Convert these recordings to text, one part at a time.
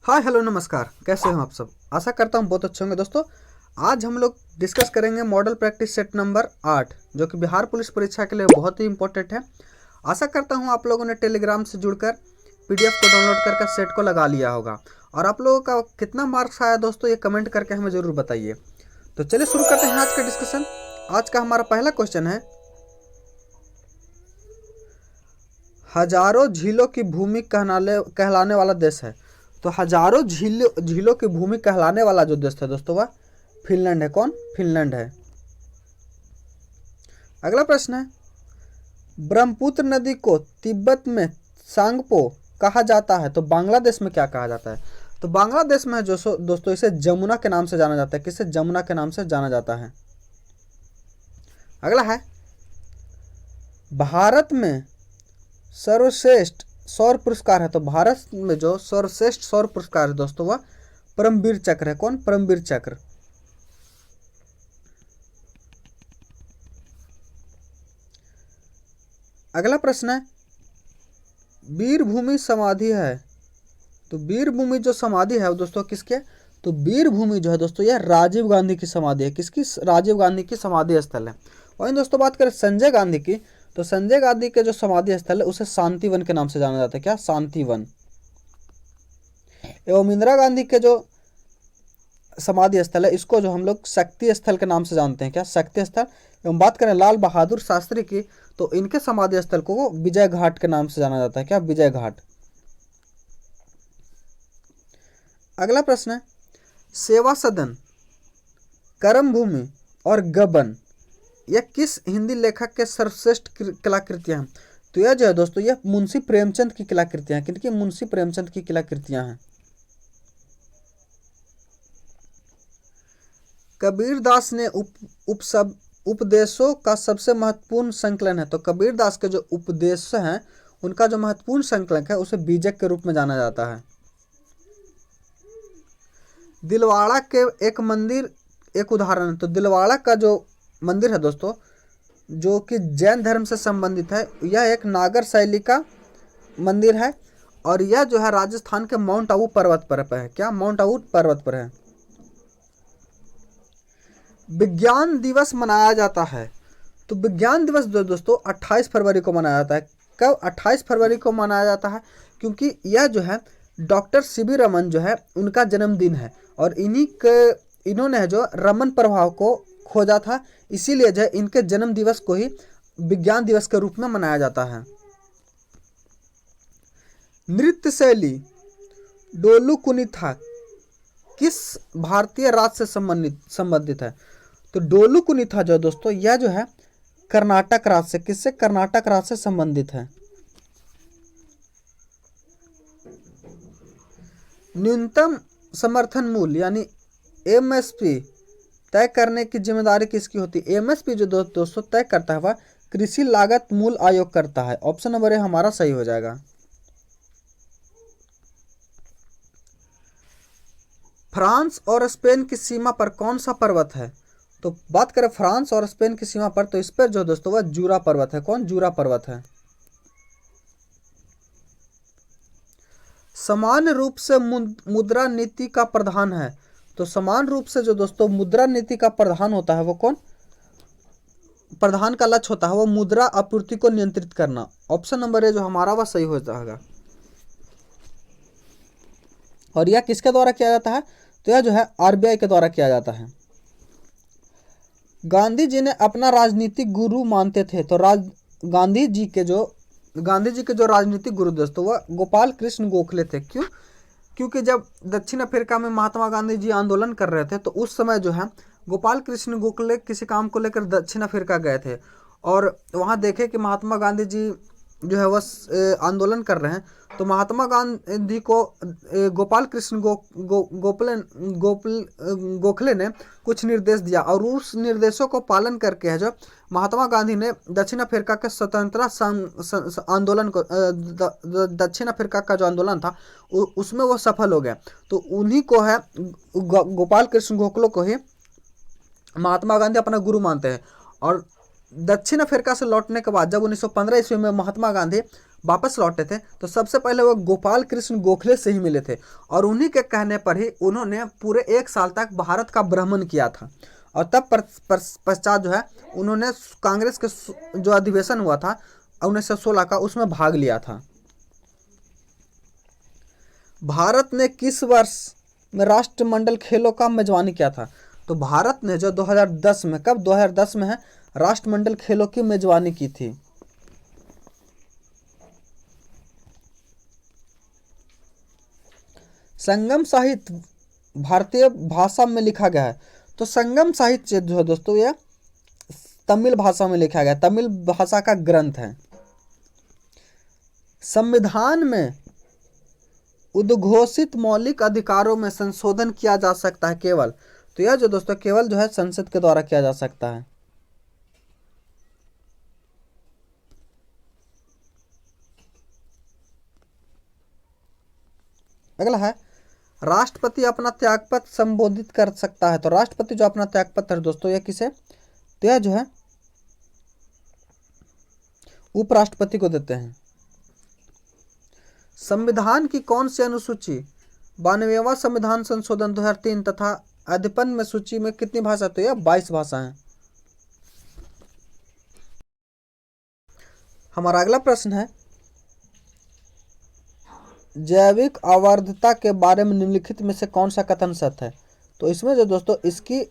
Hi hello नमस्कार, कैसे हो आप सब। आशा करता हूँ बहुत अच्छे होंगे दोस्तों। आज हम लोग डिस्कस करेंगे मॉडल प्रैक्टिस सेट नंबर 8 जो कि बिहार पुलिस परीक्षा के लिए बहुत ही इंपॉर्टेंट है। आशा करता हूँ आप लोगों ने टेलीग्राम से जुड़कर पीडीएफ को डाउनलोड करके सेट को लगा लिया होगा। और आप लोगों का कितना मार्क्स आया दोस्तों, ये कमेंट करके हमें ज़रूर बताइए। तो चलिए शुरू करते हैं आज का डिस्कशन। आज का हमारा पहला क्वेश्चन है, हजारों झीलों की भूमि कहलाने वाला देश है। तो हजारों झीलों की भूमि कहलाने वाला जो देश है दोस्तों वह फिनलैंड है। कौन? फिनलैंड है। अगला प्रश्न है, ब्रह्मपुत्र नदी को तिब्बत में सांगपो कहा जाता है तो बांग्लादेश में क्या कहा जाता है? तो बांग्लादेश में जो दोस्तों इसे जमुना के नाम से जाना जाता है। किसे? जमुना के नाम से जाना जाता है। अगला है, भारत में सर्वश्रेष्ठ सौर पुरस्कार है। तो भारत में जो सर्वश्रेष्ठ सौर पुरस्कार है दोस्तों वह परमवीर चक्र है। कौन? परमवीर चक्र। अगला प्रश्न है, वीरभूमि समाधि है। तो वीरभूमि जो समाधि है वो दोस्तों किसके? तो वीरभूमि जो है दोस्तों यह राजीव गांधी की समाधि है। किसकी? राजीव गांधी की समाधि स्थल है। वहीं दोस्तों बात करें संजय गांधी की, तो संजय गांधी के जो समाधि स्थल है उसे शांतिवन के नाम से जाना जाता है। क्या? शांतिवन। एवं इंदिरा गांधी के जो समाधि स्थल है इसको जो हम लोग शक्ति स्थल के नाम से जानते हैं। क्या? शक्ति स्थल। एवं बात करें लाल बहादुर शास्त्री की, तो इनके समाधि स्थल को विजय घाट के नाम से जाना जाता है। क्या? विजय घाट। अगला प्रश्न है, सेवा सदन, कर्मभूमि और गबन यह किस हिंदी लेखक के सर्वश्रेष्ठ कलाकृतियां हैं? तो यह जो है दोस्तों यह मुंशी प्रेमचंद की कलाकृतियां हैं। किनकी? मुंशी प्रेमचंद की कलाकृतियां हैं। कबीरदास ने उपदेशों का सबसे महत्वपूर्ण संकलन है। तो कबीरदास के जो उपदेश हैं उनका जो महत्वपूर्ण संकलन है उसे बीजक के रूप में जाना जाता है। दिलवाड़ा के एक मंदिर एक उदाहरण है। तो दिलवाड़ा का जो मंदिर है दोस्तों जो कि जैन धर्म से संबंधित है, यह एक नागर शैली का मंदिर है और यह जो है राजस्थान के माउंट आबू पर्वत पर है। क्या? माउंट आबू पर्वत पर है। विज्ञान दिवस मनाया जाता है। तो विज्ञान दिवस जो दोस्तों 28 फरवरी को मनाया जाता है। कब 28 फरवरी को मनाया जाता है? क्योंकि यह जो है डॉक्टर सीवी रमन जो है उनका जन्मदिन है और इन्होंने जो रमन प्रभाव को खोजा था, इसीलिए जो है इनके जन्म दिवस को ही विज्ञान दिवस के रूप में मनाया जाता है। नृत्य शैली डोलू कुनिथा किस भारतीय राज्य से संबंधित है? तो डोलू कुनिथा जो दोस्तों यह जो है कर्नाटक राज्य से, किससे? कर्नाटक राज्य से संबंधित है। न्यूनतम समर्थन मूल्य यानी एमएसपी तय करने की जिम्मेदारी किसकी होती है? एमएसपी जो दोस्तों तय करता है वह कृषि लागत मूल्य आयोग करता है। ऑप्शन नंबर ए हमारा सही हो जाएगा। फ्रांस और स्पेन की सीमा पर कौन सा पर्वत है? तो बात करें फ्रांस और स्पेन की सीमा पर, तो इस पर जो दोस्तों वह जूरा पर्वत है। कौन? जूरा पर्वत है। समान रूप से मुद्रा नीति का प्रधान है। तो समान रूप से जो दोस्तों मुद्रा नीति का प्रधान होता है वो कौन? प्रधान का लक्ष्य होता है वो मुद्रा आपूर्ति को नियंत्रित करना। ऑप्शन नंबर ए जो हमारा वह सही हो जाएगा। और यह किसके द्वारा किया जाता है? तो यह जो है आरबीआई के द्वारा किया जाता है। गांधी जी ने अपना राजनीतिक गुरु मानते थे। तो गांधी जी के जो राजनीतिक गुरु दोस्तों वह गोपाल कृष्ण गोखले थे। क्यों? क्योंकि जब दक्षिण अफ्रीका में महात्मा गांधी जी आंदोलन कर रहे थे तो उस समय जो है गोपाल कृष्ण गोखले किसी काम को लेकर दक्षिण अफ्रीका गए थे और वहाँ देखे कि महात्मा गांधी जी जो है वह आंदोलन कर रहे हैं। तो महात्मा गांधी को गोपाल कृष्ण गोखले ने कुछ निर्देश दिया और उस निर्देशों को पालन करके है जो महात्मा गांधी ने दक्षिण अफ्रीका के स्वतंत्रता आंदोलन को दक्षिण अफ्रीका का जो आंदोलन था उसमें वो सफल हो गया। तो उन्हीं को है गोपाल कृष्ण गोखले को ही महात्मा गांधी अपना गुरु मानते हैं। और दक्षिण अफ्रीका से लौटने के बाद जब 1915 ईस्वी में महात्मा गांधी वापस लौटे थे तो सबसे पहले वो गोपाल कृष्ण गोखले से ही मिले थे, और उन्हीं के कहने पर ही उन्होंने पूरे 1 साल तक भारत का भ्रमण किया था। और तब पश्चात जो है उन्होंने कांग्रेस के जो अधिवेशन हुआ था 1916 का, उसमें भाग लिया था। भारत ने किस वर्ष में राष्ट्रमंडल खेलों का मेजबानी किया था? तो भारत ने जो 2010 में, कब 2010 में है, राष्ट्रमंडल खेलों की मेजबानी की थी। संगम साहित्य भारतीय भाषा में लिखा गया है। तो संगम साहित्य जो है दोस्तों यह तमिल भाषा में लिखा गया, तमिल भाषा का ग्रंथ है। संविधान में उद्घोषित मौलिक अधिकारों में संशोधन किया जा सकता है केवल, तो यह जो दोस्तों केवल जो है संसद के द्वारा किया जा सकता है। अगला है राष्ट्रपति अपना त्यागपत्र संबोधित कर सकता है। तो राष्ट्रपति जो अपना त्यागपत्र है दोस्तों यह किसे, तो यह जो है उपराष्ट्रपति को देते हैं। संविधान की कौन सी अनुसूची 92वां संविधान संशोधन 2003 तथा अद्यतन में सूची में कितनी भाषा, तो यह 22 भाषा है। हमारा अगला प्रश्न है जैविक आवर्धता के बारे में निम्नलिखित में से कौन सा कथन सत्य है? तो इसमें जो दोस्तों इसकी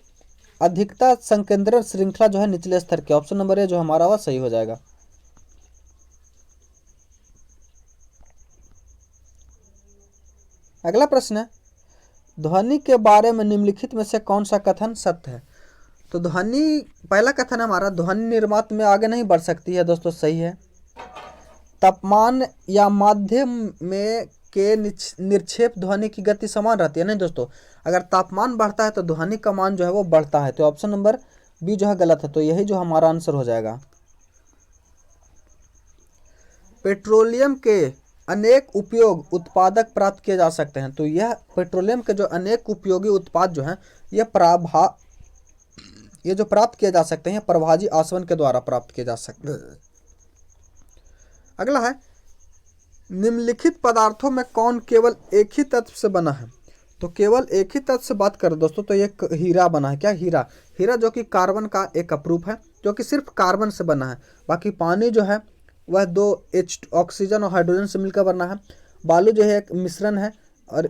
अधिकता संकेंद्रण श्रृंखला जो है निचले स्तर की, ऑप्शन नंबर ए जो हमारा वह सही हो जाएगा। अगला प्रश्न है ध्वनि के बारे में निम्नलिखित में से कौन सा कथन सत्य है? तो ध्वनि, पहला कथन हमारा ध्वनि निर्मात में आगे नहीं बढ़ सकती है दोस्तों, सही है। तापमान या माध्यम में के निक्षेप ध्वनि की गति समान रहती है, नहीं दोस्तों, अगर तापमान बढ़ता है तो ध्वनि का मान जो है वो बढ़ता है, तो ऑप्शन नंबर बी जो है गलत है, तो यही जो हमारा आंसर हो जाएगा। पेट्रोलियम के अनेक उपयोग उत्पादक प्राप्त किए जा सकते हैं। तो यह पेट्रोलियम के जो अनेक उपयोगी उत्पाद जो हैं ये जो प्राप्त किए जा सकते हैं प्रभाजी आसवन के द्वारा प्राप्त किए जा सकते हैं। अगला है निम्नलिखित पदार्थों में कौन केवल एक ही तत्व से बना है? तो केवल एक ही तत्व से बात करें दोस्तों तो ये हीरा बना है। क्या हीरा? हीरा जो कि कार्बन का एक अपरूप है, जो कि सिर्फ कार्बन से बना है। बाकी पानी जो है वह 2 ऑक्सीजन और हाइड्रोजन से मिलकर बना है। बालू जो है एक मिश्रण है और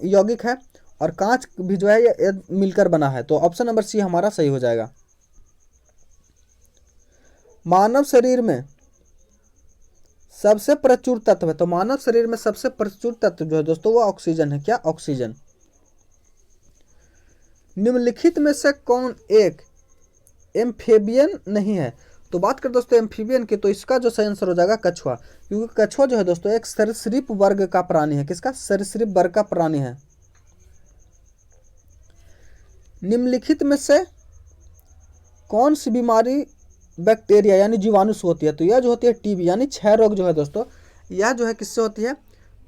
यौगिक है, और कांच भी जो है ये मिलकर बना है। तो ऑप्शन नंबर सी हमारा सही हो जाएगा। मानव शरीर में सबसे प्रचुर तत्व है। तो मानव शरीर में सबसे प्रचुर तत्व जो है दोस्तों वो ऑक्सीजन है। क्या? ऑक्सीजन। निम्नलिखित में से कौन एक एम्फीबियन नहीं है? तो बात करें दोस्तों एम्फीबियन की, तो इसका जो सही आंसर हो जाएगा कछुआ, क्योंकि कछुआ जो है दोस्तों एक सरीसृप वर्ग का प्राणी है। किसका? सरीसृप वर्ग का प्राणी है। निम्नलिखित में से कौन सी बीमारी बैक्टीरिया यानी जीवाणु से होती है? तो यह जो होती है टीबी यानी क्षय रोग जो है दोस्तों, यह जो है किससे होती है?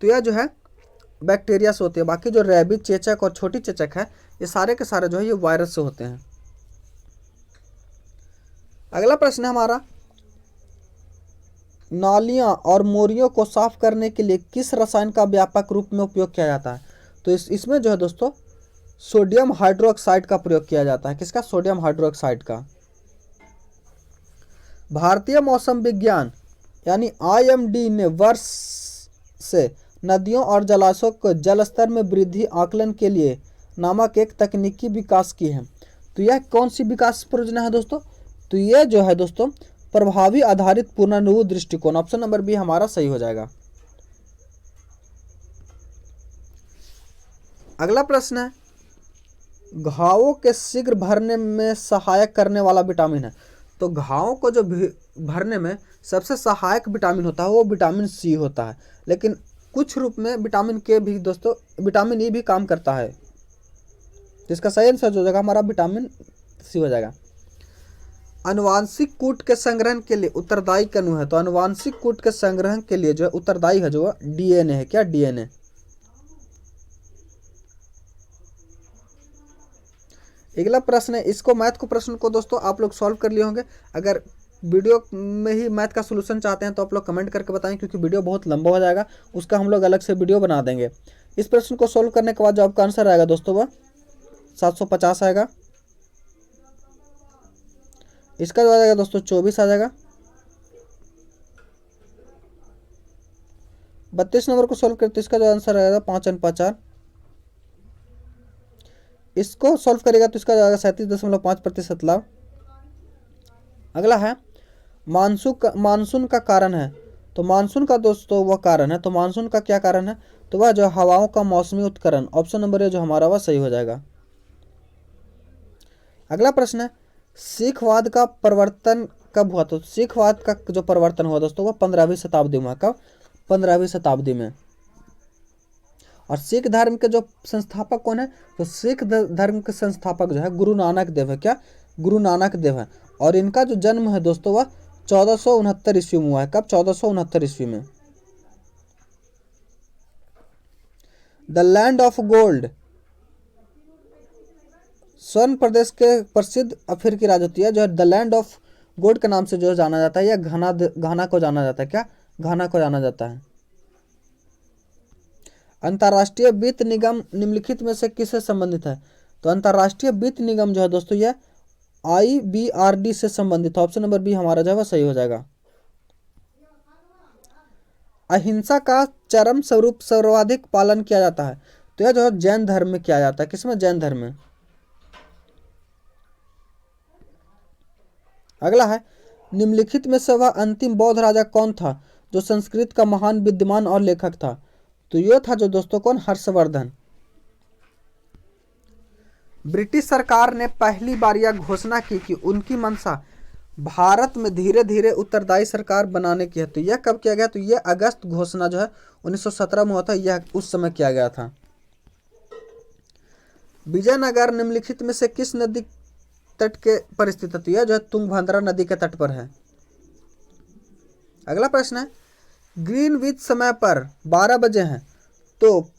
तो यह जो है बैक्टीरिया से होती है। बाकी जो रैबिज, चेचक और छोटी चेचक है ये सारे के सारे जो है ये वायरस से होते हैं। अगला प्रश्न है हमारा नालियां और मोरियों को साफ करने के लिए किस रसायन का व्यापक रूप में उपयोग किया जाता है? तो इसमें जो है दोस्तों सोडियम हाइड्रोक्साइड का प्रयोग किया जाता है। किसका? सोडियम हाइड्रोक्साइड का। भारतीय मौसम विज्ञान यानी IMD ने वर्ष से नदियों और जलाशयों को जल स्तर में वृद्धि आकलन के लिए नामक एक तकनीकी विकास की है। तो यह कौन सी विकास परियोजना है दोस्तों? तो यह जो है दोस्तों प्रभावी आधारित पुनर्नवु दृष्टिकोण, ऑप्शन नंबर बी हमारा सही हो जाएगा। अगला प्रश्न है घावों के शीघ्र भरने में सहायक करने वाला विटामिन है। तो घावों को जो भरने में सबसे सहायक विटामिन होता है वो विटामिन सी होता है, लेकिन कुछ रूप में विटामिन के भी दोस्तों, विटामिन ई भी काम करता है, जिसका सही आंसर हो जाएगा हमारा विटामिन सी हो जाएगा। अनुवांशिक कूट के संग्रहण के लिए उत्तरदायी कनु है। तो अनुवांशिक कूट के संग्रहण के लिए जो उत्तरदायी है जो DNA है। क्या? DNA। अगला प्रश्न है, इसको मैथ को प्रश्न को दोस्तों आप लोग सॉल्व कर लिए होंगे। अगर वीडियो में ही मैथ का सोल्यूशन चाहते हैं तो आप लोग कमेंट करके बताएं, क्योंकि वीडियो बहुत लंबा हो जाएगा, उसका हम लोग अलग से वीडियो बना देंगे। इस प्रश्न को सोल्व करने के बाद जो आपका आंसर आएगा दोस्तों वह 750 आएगा। इसका जो आ जाएगा दोस्तों 24 आ जाएगा। 32 नंबर को सोल्व करते तो इसका जो आंसर आएगा 5 और 5 4। इसको सोल्व करेगा तो इसका जो आएगा 37.5% लाभ। अगला है मानसून का कारण है, तो मानसून का दोस्तों वह कारण है, तो मानसून का क्या कारण है, तो वह जो हवाओं का मौसमी उत्करण, ऑप्शन नंबर ए जो हमारा वह सही हो जाएगा। अगला प्रश्न है सिखवाद का परिवर्तन कब हुआ, तो सिखवाद का जो परिवर्तन हुआ दोस्तों वह 15वीं शताब्दी में। कब? 15वीं शताब्दी में। और सिख धर्म के जो संस्थापक कौन है, तो सिख धर्म के संस्थापक जो है गुरु नानक देव है। क्या? गुरु नानक देव है। और इनका जो जन्म है दोस्तों वह 1469 ईस्वी में हुआ है। कब? 1469 ईस्वी में। द लैंड ऑफ गोल्ड स्वर्ण प्रदेश के प्रसिद्ध अफ्रीकी राज्य जो है द लैंड ऑफ गोल्ड के नाम से जो जाना जाता है, या घाना को जाना जाता है। क्या? घाना को जाना जाता है। अंतर्राष्ट्रीय वित्त निगम निम्नलिखित में से किससे संबंधित है, तो अंतर्राष्ट्रीय वित्त निगम जो है दोस्तों यह IBRD से संबंधित है। ऑप्शन नंबर बी हमारा जो है वह सही हो जाएगा। अहिंसा का चरम स्वरूप सर्वाधिक पालन किया जाता है, तो यह जो है जैन धर्म में किया जाता है। किसमें? जैन धर्म में। अगला है निम्नलिखित में से वह अंतिम बौद्ध राजा कौन था जो संस्कृत का महान विद्वान और लेखक था, तो यह था जो दोस्तों कौन? हर्षवर्धन। ब्रिटिश सरकार ने पहली बार यह घोषणा की कि उनकी मंशा भारत में धीरे धीरे उत्तरदायी सरकार बनाने की है, तो यह कब किया गया, तो यह अगस्त घोषणा जो है 1917 में हुआ था, यह उस समय किया गया था। विजयनगर निम्नलिखित में से किस नदी तट के पर स्थित है, तो यह जो है तुंगभद्रा नदी के तट पर है। अगला प्रश्न है ग्रीनविच समय पर 12 बजे हैं, तो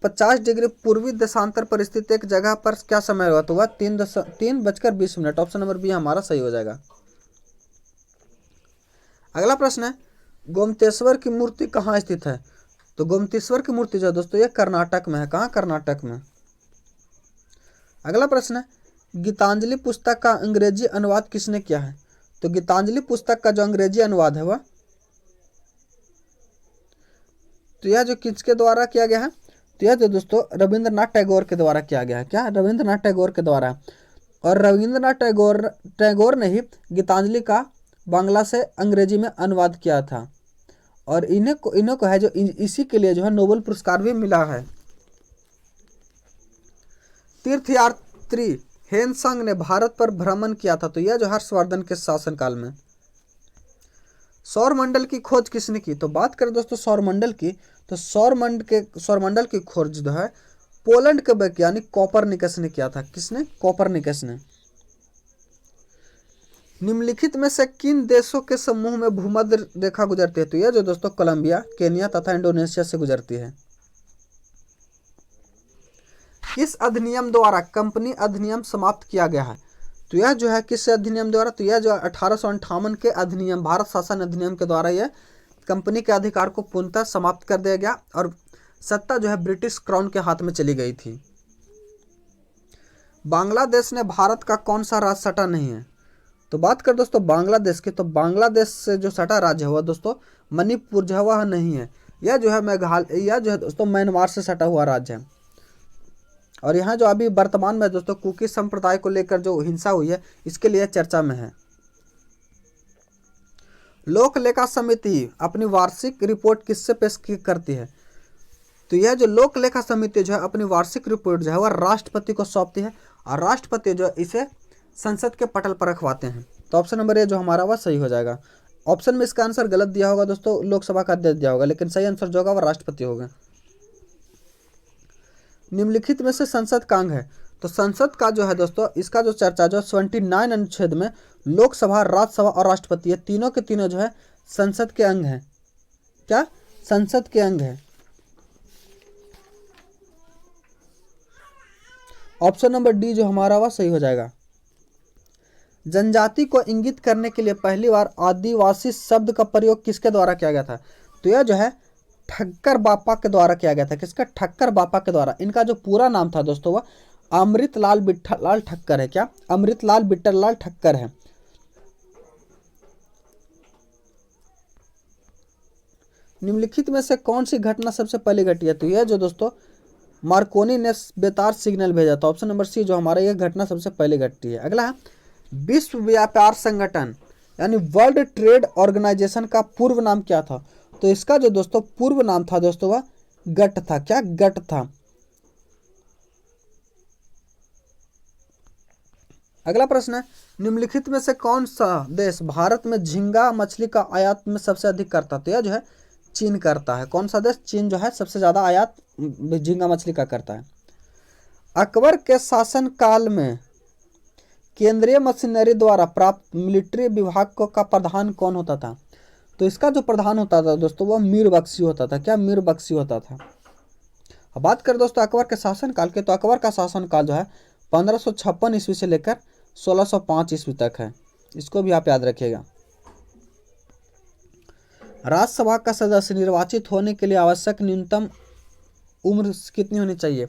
50 डिग्री पूर्वी देशांतर पर स्थित एक जगह पर क्या समय हुआ, तो वह 3:20। ऑप्शन नंबर बी हमारा सही हो जाएगा। अगला प्रश्न है गोमतेश्वर की मूर्ति कहाँ स्थित है, तो गोमतेश्वर की मूर्ति जो है दोस्तों यह कर्नाटक में है। कहाँ? कर्नाटक में। अगला प्रश्न है गीतांजलि पुस्तक का अंग्रेजी अनुवाद किसने किया है, तो गीतांजलि पुस्तक का जो अंग्रेजी अनुवाद है वह, तो यह जो किसके द्वारा किया गया है, तो यह जो दोस्तों रविंद्रनाथ टैगोर के द्वारा किया गया है। क्या? रविंद्रनाथ टैगोर के द्वारा। और रविंद्रनाथ टैगोर ने ही गीतांजलि का बांग्ला से अंग्रेजी में अनुवाद किया था, और इन्हें को है जो इसी के लिए जो है नोबेल पुरस्कार भी मिला है। तीर्थयात्री हेनसंग ने भारत पर भ्रमण किया था, तो यह जो हर्षवर्धन के शासनकाल में। सौरमंडल की खोज किसने की, तो बात करें दोस्तों सौरमंडल की, तो सौरमंडल की खोज जो है पोलैंड के वैज्ञानिक कोपरनिकस ने किया था। किसने? कोपरनिकस ने। निम्नलिखित में से किन देशों के समूह में भूमध्य रेखा गुजरती है, तो यह जो दोस्तों कोलंबिया, केनिया तथा इंडोनेशिया से गुजरती है। किस अधिनियम द्वारा कंपनी अधिनियम समाप्त किया गया है, तो यह जो है किस अधिनियम द्वारा, तो यह जो 1858 के अधिनियम, भारत शासन अधिनियम के द्वारा यह कंपनी के अधिकार को पूर्णतः समाप्त कर दिया गया, और सत्ता जो है ब्रिटिश क्राउन के हाथ में चली गई थी। बांग्लादेश ने भारत का कौन सा राज्य सटा नहीं है, तो बात कर दोस्तों बांग्लादेश की, तो बांग्लादेश से जो सटा राज्य हुआ दोस्तों मणिपुर जो है वह नहीं है। यह जो है यह जो है दोस्तों म्यांमार से सटा हुआ राज्य है। और यहाँ जो अभी वर्तमान में दोस्तों कुकी संप्रदाय को लेकर जो हिंसा हुई है इसके लिए चर्चा में है। लोक लेखा समिति अपनी वार्षिक रिपोर्ट किससे पेश करती है, तो यह जो लोक लेखा समिति जो है अपनी वार्षिक रिपोर्ट जो है वह राष्ट्रपति को सौंपती है, और राष्ट्रपति जो है इसे संसद के पटल पर रखवाते हैं। तो ऑप्शन नंबर ए जो हमारा वह सही हो जाएगा। ऑप्शन में इसका आंसर गलत दिया होगा दोस्तों, लोकसभा का अध्यक्ष दिया होगा, लेकिन सही आंसर जो होगा वह राष्ट्रपति होगा। निम्नलिखित में से संसद का अंग है, तो संसद का जो है दोस्तों इसका जो चर्चा जो 29 अनुच्छेद में लोकसभा, राज्यसभा और राष्ट्रपति ये तीनों के तीनों जो है संसद के अंग हैं। क्या? संसद के अंग है। ऑप्शन नंबर डी जो हमारा वह सही हो जाएगा। जनजाति को इंगित करने के लिए पहली बार आदिवासी शब्द का प्रयोग किसके द्वारा किया गया था? तो यह जो है ठक्कर बापा के द्वारा किया गया था। किसका? ठक्कर बापा के द्वारा। इनका जो पूरा नाम था दोस्तों वह अमृतलाल बिट्ठलाल ठक्कर है। क्या? अमृतलाल बिट्ठलाल ठक्कर है। निम्नलिखित में से कौन सी घटना सबसे पहले घटी है? तो यह जो दोस्तों मार्कोनी ने बेतार सिग्नल भेजा था। ऑप्शन नंबर सी जो हमारा यह घटना सबसे पहले घटी है। अगला है विश्व व्यापार संगठन यानी वर्ल्ड ट्रेड ऑर्गेनाइजेशन का पूर्व नाम क्या था? तो इसका जो दोस्तों पूर्व नाम था दोस्तों वह गट था। क्या? गट था। अगला प्रश्न है निम्नलिखित में से कौन सा देश भारत में झींगा मछली का आयात में सबसे अधिक करता? तो यह जो है चीन करता है। कौन सा देश? चीन जो है सबसे ज्यादा आयात झींगा मछली का करता है। अकबर के शासन काल में केंद्रीय मशीनरी द्वारा प्राप्त मिलिट्री विभाग को का प्रधान कौन होता था? तो इसका जो प्रधान होता था दोस्तों वह मीर बख्शी होता था। क्या? मीर बख्शी होता था। अब बात करें दोस्तों अकबर के शासन काल के, तो अकबर का शासन काल जो है 1556 ईस्वी से लेकर 1605 ईस्वी तक है। इसको भी आप याद रखिएगा। राज्यसभा का सदस्य निर्वाचित होने के लिए आवश्यक न्यूनतम उम्र कितनी होनी चाहिए?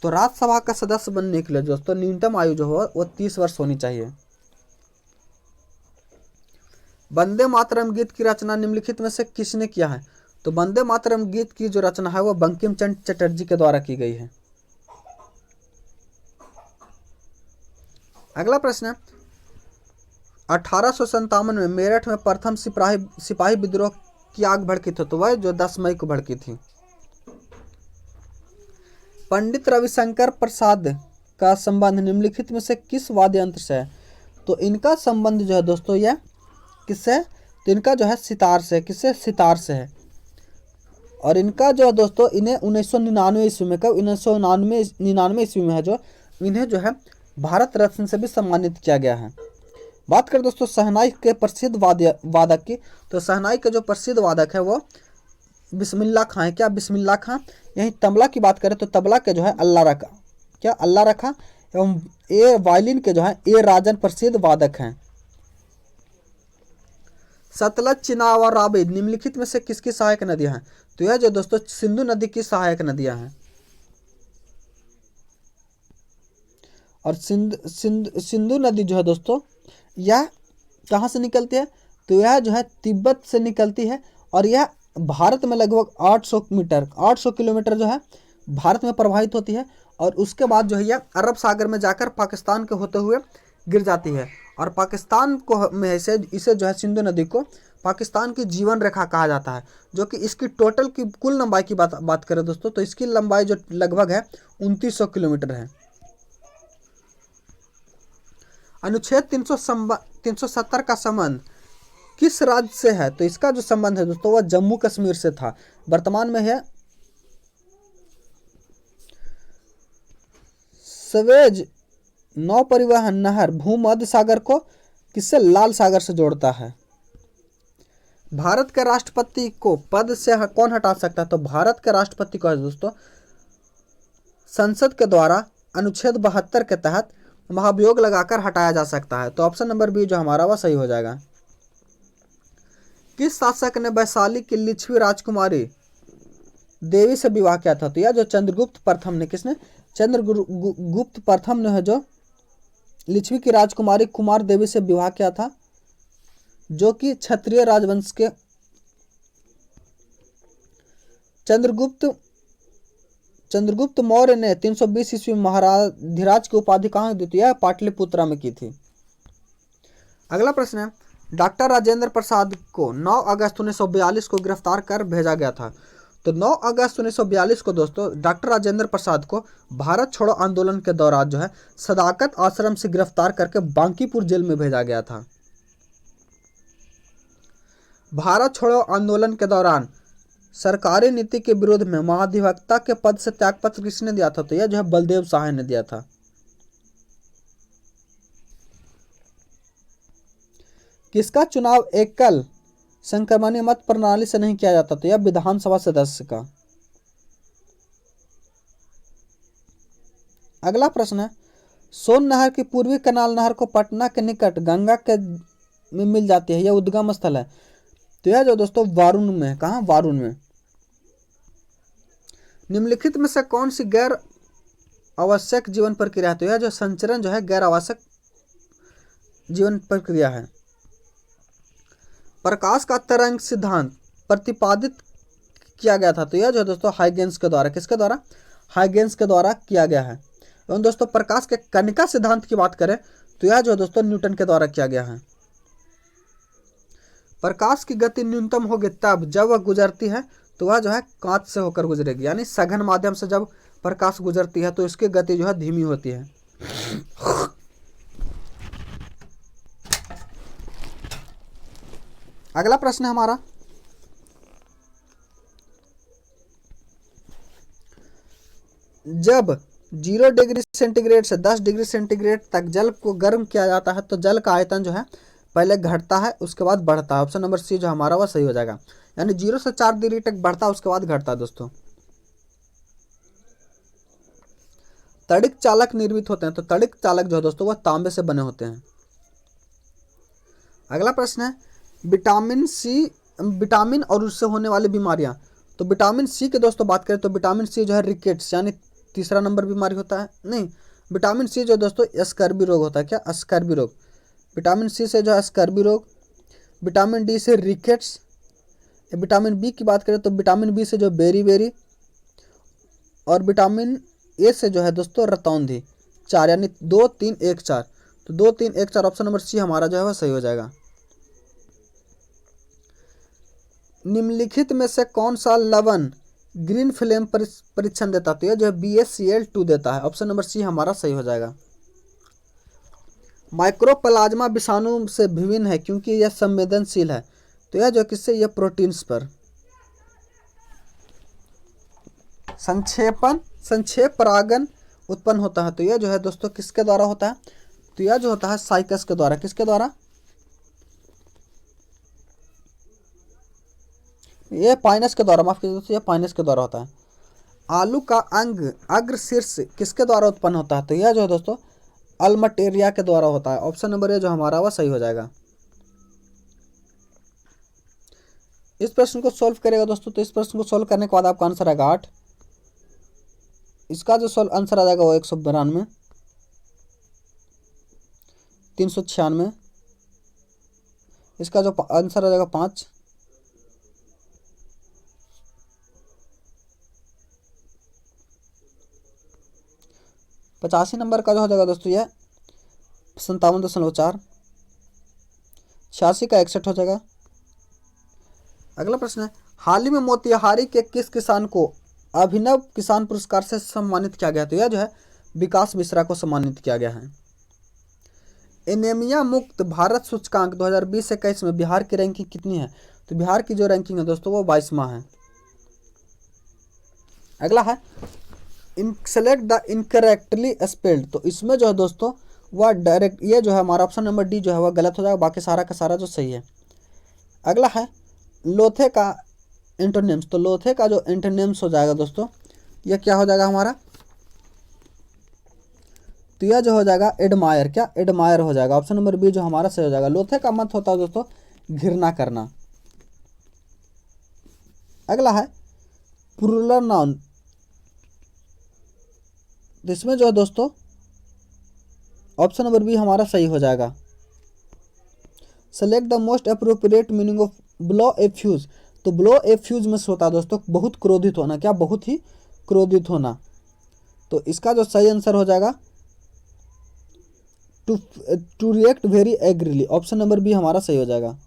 तो राज्यसभा का सदस्य बनने के लिए दोस्तों न्यूनतम आयु जो हो वो 30 वर्ष होनी चाहिए। वंदे मातरम गीत की रचना निम्नलिखित में से किसने किया है? तो वंदे मातरम गीत की जो रचना है वो बंकिम चंद्र चटर्जी के द्वारा की गई है। अगला प्रश्न है 1857 में मेरठ में प्रथम सिपाही विद्रोह की आग भड़की थी। तो वह जो 10 मई को भड़की थी। पंडित रविशंकर प्रसाद का संबंध निम्नलिखित में से किस वाद्य यंत्र से है? तो इनका संबंध जो है दोस्तों यह किससे? तो इनका जो है सितार से। किससे? सितार से है। और इनका जो है दोस्तों इन्हें 1999 ईस्वी में, कब? 1999 ईस्वी में है जो इन्हें जो है भारत रत्न से भी सम्मानित किया गया है। बात करें दोस्तों शहनाई के प्रसिद्ध वादक की, तो शहनाई के जो प्रसिद्ध वादक है वो बिस्मिल्लाह खां है। क्या? बिस्मिल्लाह खां। यहीं तबला की बात करें तो तबला के जो है अल्लाह रखा। क्या? अल्लाह रखा। एवं ए वायलिन के जो है ए राजन प्रसिद्ध वादक हैं। सतलज, चिनाब और रावी निम्नलिखित में से किसकी सहायक नदियां हैं? तो यह जो दोस्तों सिंधु नदी की सहायक नदियां हैं। और सिंधु नदी जो है दोस्तों यह कहाँ से निकलती है? तो यह जो है तिब्बत से निकलती है। और यह भारत में लगभग 800 किलोमीटर जो है भारत में प्रवाहित होती है। और उसके बाद जो है यह अरब सागर में जाकर पाकिस्तान के होते हुए गिर जाती है। और पाकिस्तान को में से इसे जो है सिंधु नदी को पाकिस्तान की जीवन रेखा कहा जाता है। जो कि इसकी टोटल की कुल लंबाई की बात करें दोस्तों तो इसकी लंबाई जो लगभग है 2900 किलोमीटर है। अनुच्छेद 370 का संबंध किस राज्य से है? तो इसका जो संबंध है दोस्तों वह जम्मू कश्मीर से था। वर्तमान में है सवेज नौ परिवहन नहर भूमध्य सागर को किससे? लाल सागर से जोड़ता है। भारत के राष्ट्रपति को पद से कौन हटा सकता है? तो भारत के राष्ट्रपति को है दोस्तों संसद के द्वारा अनुच्छेद 72 के तहत महाभियोग लगाकर हटाया जा सकता है। तो ऑप्शन नंबर बी जो हमारा वह सही हो जाएगा। किस शासक ने वैशाली की लिच्छवी राजकुमारी देवी से विवाह किया था? तो यह जो चंद्रगुप्त प्रथम ने, किसने? चंद्रगुप्त प्रथम ने है जो लिच्छवी की राजकुमारी कुमार देवी से विवाह किया था, जो कि क्षत्रिय राजवंश के चंद्रगुप्त मौर्य ने 320 ईस्वी में महाराधिराज की उपाधि कहाँ दी थी? यह पाटलिपुत्रा में की थी। अगला प्रश्न है डॉक्टर राजेंद्र प्रसाद को 9 अगस्त 1942 को गिरफ्तार कर भेजा गया था। तो 9 अगस्त 1942 को दोस्तों डॉक्टर राजेंद्र प्रसाद को भारत छोड़ो आंदोलन के दौरान जो है सदाकत आश्रम से गिरफ्तार करके बांकीपुर जेल में भेजा गया था। भारत छोड़ो आंदोलन के दौरान सरकारी नीति के विरोध में महाधिवक्ता के पद से त्यागपत्र किसने दिया था? तो यह जो है बलदेव शाह ने दिया था। किसका चुनाव एकल संक्रमणीय मत प्रणाली से नहीं किया जाता? तो यह विधानसभा सदस्य का। अगला प्रश्न है सोन नहर की पूर्वी कनाल नहर को पटना के निकट गंगा के में मिल जाती है, यह उद्गम स्थल है। तो यह जो दोस्तों वारुण में है, कहाँ, वारुण में। निम्नलिखित में से कौन सी गैर आवश्यक जीवन प्रक्रिया है? तो यह जो संचरण जो है गैर आवश्यक जीवन प्रक्रिया है। प्रकाश का तरंग सिद्धांत प्रतिपादित किया गया था, तो यह जो है दोस्तों हाइगेंस के द्वारा, किसके द्वारा, हाइगेंस के द्वारा किया गया है। एवं दोस्तों प्रकाश के कणिका सिद्धांत की बात करें तो यह जो है दोस्तों न्यूटन के द्वारा किया गया है। प्रकाश की गति न्यूनतम होगी तब जब वह गुजरती है तो वह जो है कांच से होकर गुजरेगी, यानी सघन माध्यम से जब प्रकाश गुजरती है तो इसकी गति जो है धीमी होती है। अगला प्रश्न है हमारा, जब 0 डिग्री सेंटीग्रेड से 10 डिग्री सेंटीग्रेड तक जल को गर्म किया जाता है तो जल का आयतन जो है पहले घटता है उसके बाद बढ़ता है। ऑप्शन नंबर सी जो हमारा वह सही हो जाएगा, यानी 0 से 4 डिग्री तक बढ़ता है उसके बाद घटता है दोस्तों। तड़िक चालक निर्मित होते हैं, तो तड़िक चालक जो है दोस्तों वह तांबे से बने होते हैं। अगला प्रश्न है, विटामिन और उससे होने वाली बीमारियां। तो विटामिन सी के दोस्तों बात करें तो विटामिन सी जो है रिकेट्स यानी तीसरा नंबर बीमारी होता है, नहीं, विटामिन सी जो दोस्तों स्कर्वी रोग होता है, क्या, स्कर्वी रोग। विटामिन सी से जो है स्कर्वी रोग, विटामिन डी से रिकेट्स, विटामिन बी की बात करें तो विटामिन बी से जो बेरी, और विटामिन ए से जो है दोस्तों रतौंधी। 4 यानी 2 3 1 4, तो 2 3 1 4 ऑप्शन नंबर सी हमारा जो है वह सही हो जाएगा। निम्नलिखित में से कौन सा लवण ग्रीन फ्लेम परीक्षण देता है? तो यह जो है BaCl2 देता है, ऑप्शन नंबर सी हमारा सही हो जाएगा। माइक्रोप्लाज्मा विषाणु से भिन्न है क्योंकि यह संवेदनशील है, तो यह जो किससे, यह प्रोटीन्स पर। संक्षेप परागन उत्पन्न होता है, तो यह जो है दोस्तों किसके द्वारा होता है? तो यह जो होता है साइकस के द्वारा, किसके द्वारा, ये पाइनस के द्वारा, माफ कीजिए दोस्तों, ये पाइनस के द्वारा होता है। आलू का अंग अग्र शीर्ष किसके द्वारा उत्पन्न होता है? तो यह जो है दोस्तों अल्मटेरिया के द्वारा होता है, ऑप्शन नंबर ए जो हमारा वह सही हो जाएगा। इस प्रश्न को सॉल्व करेगा दोस्तों, तो इस प्रश्न को सॉल्व करने के बाद आपका आंसर आएगा 8। इसका जो आंसर आ जाएगा वो 192, 396, इसका जो आंसर आ जाएगा 5, 85 नंबर का जो हो जाएगा दोस्तों यह 57.4, 86 का 61 हो जाएगा। अगला प्रश्न है, हाल ही में मोतिहारी के किस किसान को अभिनव किसान पुरस्कार से सम्मानित किया गया? तो यह जो है विकास मिश्रा को सम्मानित किया गया है। एनीमिया मुक्त भारत सूचकांक 2020-21 में बिहार की रैंकिंग कितनी है? तो बिहार की जो रैंकिंग है दोस्तों वो 22वां है। अगला है, सेलेक्ट द इनकरेक्टली स्पेल्ड, तो इसमें जो है दोस्तों वह डायरेक्ट, ये जो है हमारा ऑप्शन नंबर डी जो है वह गलत हो जाएगा, बाकी सारा का सारा जो सही है। अगला है लोथे का एंटोनिम्स, तो लोथे का जो एंटोनिम्स हो जाएगा दोस्तों यह क्या हो जाएगा हमारा? तो यह जो हो जाएगा एडमायर, क्या, एडमायर हो जाएगा, ऑप्शन नंबर बी जो हमारा सही हो जाएगा। लोथे का मत होता है दोस्तों घृणा करना। अगला है प्लूरल नाउन, इसमें जो है दोस्तों ऑप्शन नंबर बी हमारा सही हो जाएगा। Select the most appropriate meaning of blow A fuse, तो ब्लो ए फ्यूज में से होता है दोस्तों बहुत क्रोधित होना, क्या, बहुत ही क्रोधित होना। तो इसका जो सही आंसर हो जाएगा to react very eagerly, option number B हमारा सही हो जाएगा।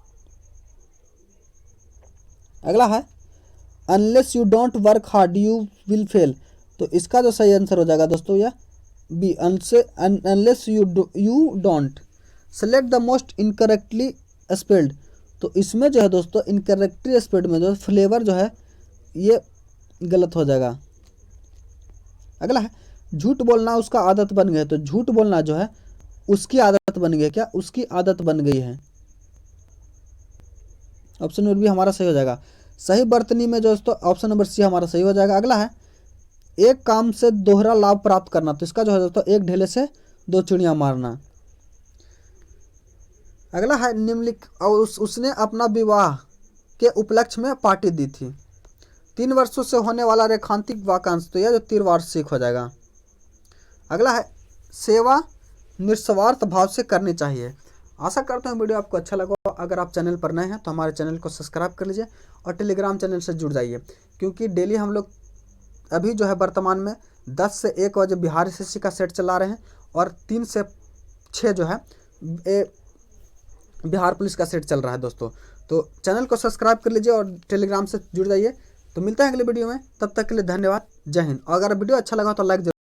अगला है unless you don't work hard you will fail, तो इसका जो सही आंसर हो जाएगा दोस्तों यह B, unless you don't. Select the most incorrectly spelled, तो इसमें जो है दोस्तों इनकरेक्टली स्पेल्ड में जो फ्लेवर जो है ये गलत हो जाएगा। अगला है झूठ बोलना उसका आदत बन गई, तो झूठ बोलना जो है उसकी आदत बन गई है, क्या, उसकी आदत बन गई है, ऑप्शन नंबर बी हमारा सही हो जाएगा। सही बर्तनी में जो दोस्तों ऑप्शन नंबर सी हमारा सही हो जाएगा। अगला है एक काम से दोहरा लाभ प्राप्त करना, तो इसका जो है दोस्तों एक ढेले से 2 चिड़िया मारना। अगला है निम्नलिखित और उसने अपना विवाह के उपलक्ष्य में पार्टी दी थी। 3 वर्षों से होने वाला रेखांकित वाक्यांश, तो यह जो 3 वार्षिक हो जाएगा। अगला है सेवा निस्वार्थ भाव से करनी चाहिए। आशा करता हूँ वीडियो आपको अच्छा लगा। अगर आप चैनल पर नए हैं तो हमारे चैनल को सब्सक्राइब कर लीजिए और टेलीग्राम चैनल से जुड़ जाइए, क्योंकि डेली हम लोग अभी जो है वर्तमान में 10 से 1 बजे बिहार SSC का सेट चला रहे हैं और 3 से 6 जो है बिहार पुलिस का सेट चल रहा है दोस्तों। तो चैनल को सब्सक्राइब कर लीजिए और टेलीग्राम से जुड़ जाइए। तो मिलते हैं अगले वीडियो में, तब तक के लिए धन्यवाद। जय हिंद। और अगर वीडियो अच्छा लगा तो लाइक